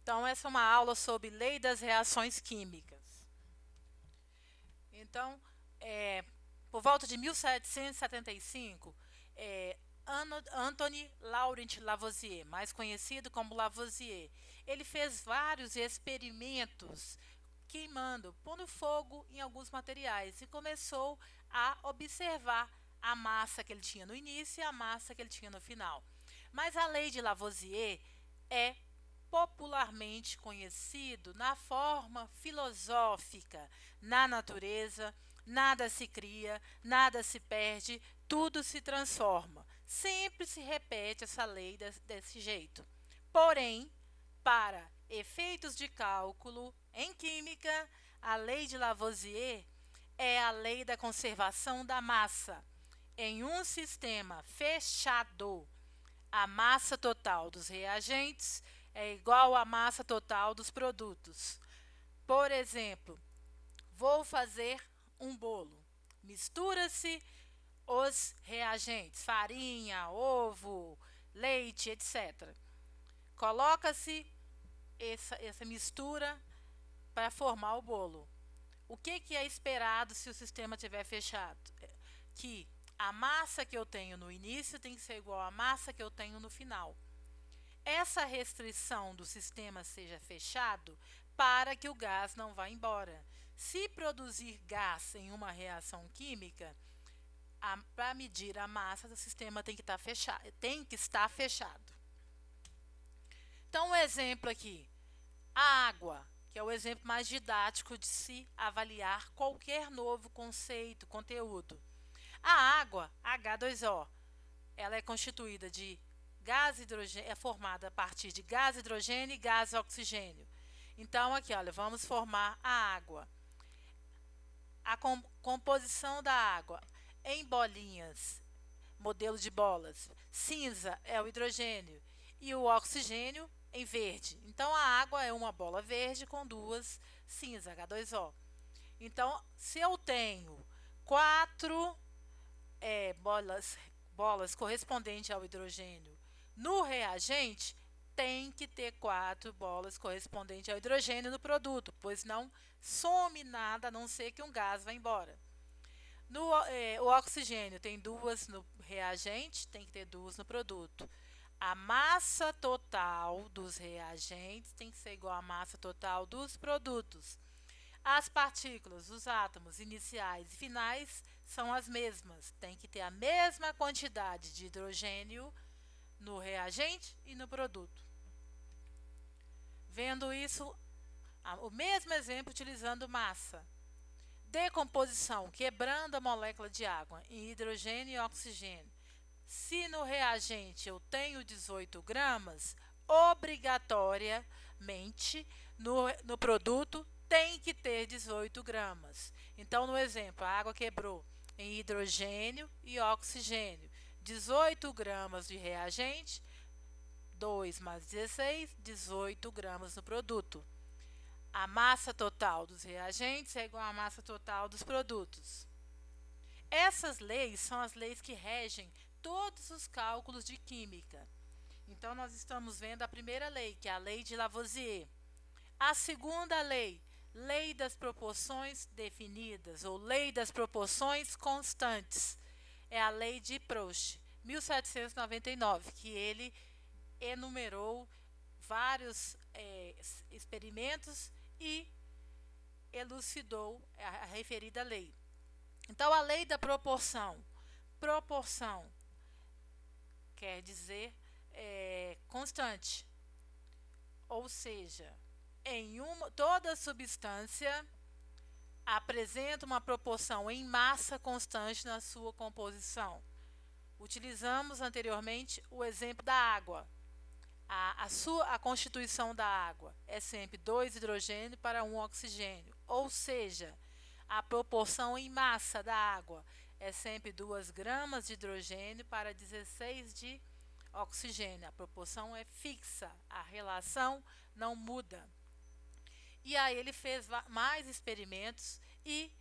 Então, essa é uma aula sobre lei das reações químicas. Então, por volta de 1775, Anthony Laurent Lavoisier, mais conhecido como Lavoisier, ele fez vários experimentos queimando, pondo fogo em alguns materiais e começou a observar a massa que ele tinha no início e a massa que ele tinha no final. Mas a lei de Lavoisier é popularmente conhecido na forma filosófica. Na natureza, nada se cria, nada se perde, tudo se transforma. Sempre se repete essa lei desse jeito. Porém, para efeitos de cálculo em química, a lei de Lavoisier é a lei da conservação da massa. Em um sistema fechado, a massa total dos reagentes é igual à massa total dos produtos. Por exemplo, vou fazer um bolo. Mistura-se os reagentes, farinha, ovo, leite, etc. Coloca-se essa mistura para formar o bolo. O que é esperado se o sistema estiver fechado? Que a massa que eu tenho no início tem que ser igual à massa que eu tenho no final. Essa restrição do sistema seja fechado para que o gás não vá embora. Se produzir gás em uma reação química, para medir a massa do sistema tem que estar fechado. Então, um exemplo aqui, a água, que é o exemplo mais didático de se avaliar qualquer novo conteúdo. A água, H2O, ela é constituída de gás hidrogênio, é formada a partir de gás hidrogênio e gás oxigênio. Então, aqui, olha, vamos formar a água. A composição da água em bolinhas, modelo de bolas. Cinza é o hidrogênio e o oxigênio em verde. Então, a água é uma bola verde com duas cinza, H2O. Então, se eu tenho 4 bolas correspondentes ao hidrogênio no reagente, tem que ter 4 bolas correspondentes ao hidrogênio no produto, pois não some nada a não ser que um gás vá embora. O oxigênio tem 2 no reagente, tem que ter 2 no produto. A massa total dos reagentes tem que ser igual à massa total dos produtos. As partículas, os átomos iniciais e finais são as mesmas. Tem que ter a mesma quantidade de hidrogênio no reagente e no produto. Vendo isso, o mesmo exemplo utilizando massa. Decomposição, quebrando a molécula de água em hidrogênio e oxigênio. Se no reagente eu tenho 18 gramas, obrigatoriamente no produto tem que ter 18 gramas. Então, no exemplo, a água quebrou em hidrogênio e oxigênio. 18 gramas de reagente, 2 mais 16, 18 gramas no produto. A massa total dos reagentes é igual à massa total dos produtos. Essas leis são as leis que regem todos os cálculos de química. Então, nós estamos vendo a primeira lei, que é a lei de Lavoisier. A segunda lei, lei das proporções definidas, ou lei das proporções constantes, é a lei de Proust, 1799, que ele enumerou vários experimentos e elucidou a referida lei. Então, a lei da proporção. Proporção quer dizer constante. Ou seja, toda substância apresenta uma proporção em massa constante na sua composição. Utilizamos anteriormente o exemplo da água. A constituição da água é sempre 2 hidrogênio para 1 oxigênio. Ou seja, a proporção em massa da água é sempre 2 gramas de hidrogênio para 16 de oxigênio. A proporção é fixa, a relação não muda. E aí ele fez mais experimentos e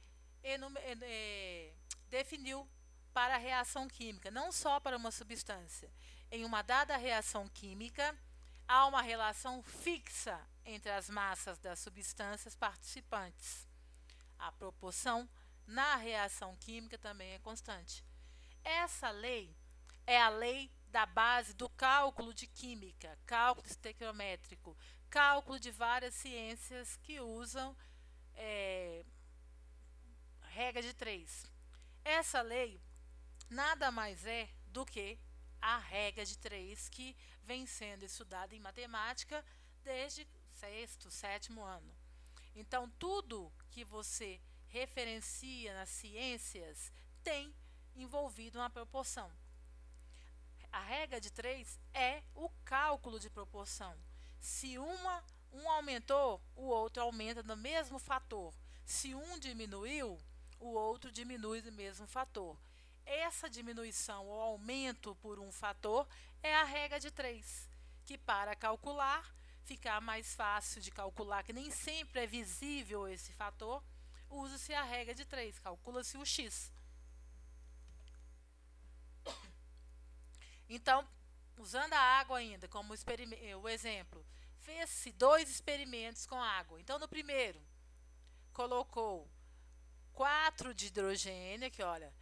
definiu para a reação química, não só para uma substância. Em uma dada reação química, há uma relação fixa entre as massas das substâncias participantes. A proporção na reação química também é constante. Essa lei é a lei da base do cálculo de química, cálculo estequiométrico, cálculo de várias ciências que usam regra de 3. Essa lei nada mais é do que a regra de 3 que vem sendo estudada em matemática desde sexto, sétimo ano. Então, tudo que você referencia nas ciências tem envolvido uma proporção. A regra de 3 é o cálculo de proporção. Se um aumentou, o outro aumenta no mesmo fator. Se um diminuiu, o outro diminui no mesmo fator. Essa diminuição ou aumento por um fator é a regra de 3, que para calcular, ficar mais fácil de calcular, que nem sempre é visível esse fator, usa-se a regra de 3, calcula-se o x. Então, usando a água ainda como o exemplo, fez-se 2 experimentos com água. Então, no primeiro, colocou 4 de hidrogênio, que olha,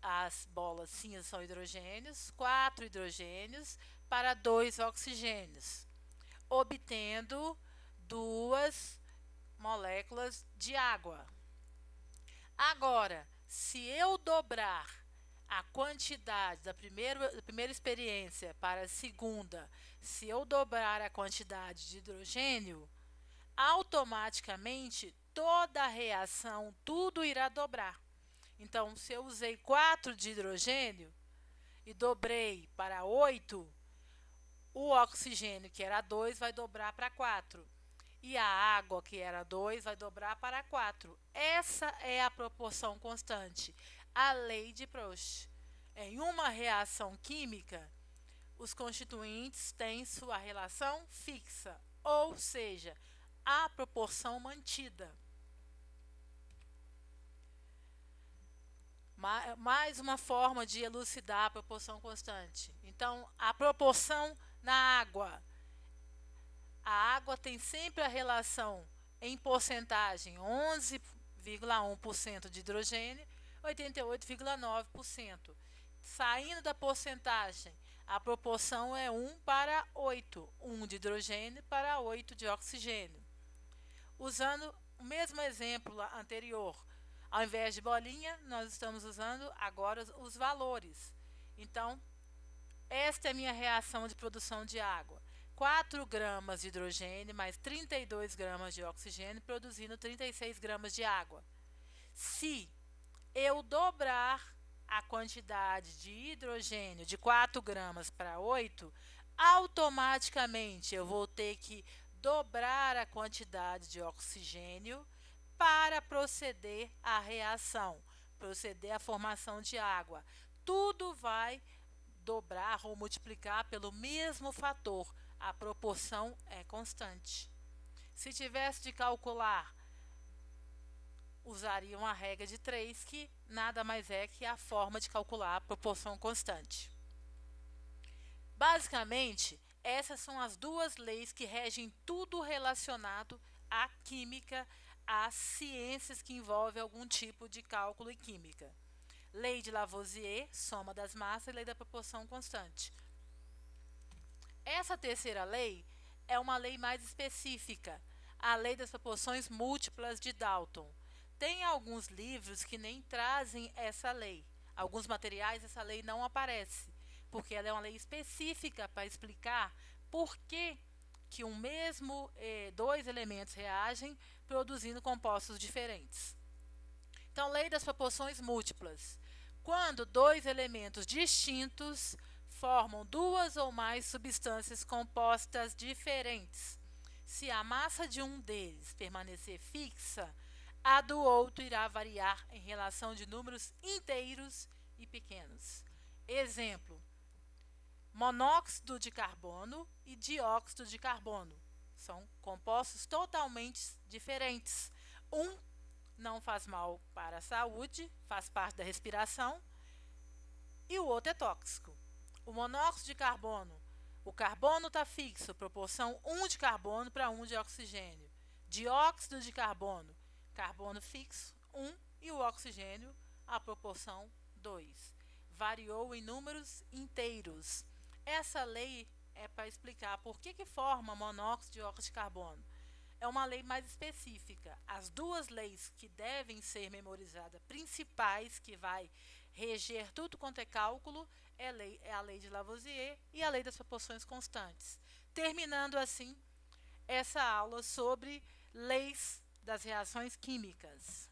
as bolas cinzas são hidrogênios, 4 hidrogênios para 2 oxigênios, obtendo 2 moléculas de água. Agora, se eu dobrar a quantidade da primeira experiência para a segunda, se eu dobrar a quantidade de hidrogênio, automaticamente toda a reação, tudo irá dobrar. Então, se eu usei 4 de hidrogênio e dobrei para 8, o oxigênio, que era 2, vai dobrar para 4. E a água, que era 2, vai dobrar para 4. Essa é a proporção constante, a lei de Proust. Em uma reação química, os constituintes têm sua relação fixa, ou seja, a proporção mantida. Mais uma forma de elucidar a proporção constante. Então, a proporção na água. A água tem sempre a relação em porcentagem 11,1% de hidrogênio, 88,9%. Saindo da porcentagem, a proporção é 1 para 8, 1 de hidrogênio para 8 de oxigênio. Usando o mesmo exemplo anterior, ao invés de bolinha, nós estamos usando agora os valores. Então, esta é a minha reação de produção de água. 4 gramas de hidrogênio mais 32 gramas de oxigênio, produzindo 36 gramas de água. Se eu dobrar a quantidade de hidrogênio de 4 gramas para 8, automaticamente eu vou ter que dobrar a quantidade de oxigênio para proceder à reação, proceder à formação de água. Tudo vai dobrar ou multiplicar pelo mesmo fator. A proporção é constante. Se tivesse de calcular, usaria uma regra de 3, que nada mais é que a forma de calcular a proporção constante. Basicamente, essas são as duas leis que regem tudo relacionado à química, às ciências que envolvem algum tipo de cálculo e química. Lei de Lavoisier, soma das massas, e lei da proporção constante. Essa terceira lei é uma lei mais específica, a lei das proporções múltiplas de Dalton. Tem alguns livros que nem trazem essa lei. Alguns materiais essa lei não aparece, porque ela é uma lei específica para explicar por que dois elementos reagem produzindo compostos diferentes. Então, lei das proporções múltiplas. Quando dois elementos distintos formam duas ou mais substâncias compostas diferentes, se a massa de um deles permanecer fixa, a do outro irá variar em relação de números inteiros e pequenos. Exemplo: monóxido de carbono e dióxido de carbono. São compostos totalmente diferentes. Um não faz mal para a saúde, faz parte da respiração, e o outro é tóxico. O monóxido de carbono O carbono está fixo, proporção 1 de carbono para 1 de oxigênio. Dióxido de carbono, carbono fixo, 1, e o oxigênio, a proporção 2. Variou em números inteiros. Essa lei é para explicar por que forma monóxido e dióxido de carbono. É uma lei mais específica. As duas leis que devem ser memorizadas, principais, que vai reger tudo quanto é cálculo, é a lei de Lavoisier e a lei das proporções constantes. Terminando assim essa aula sobre leis das reações químicas.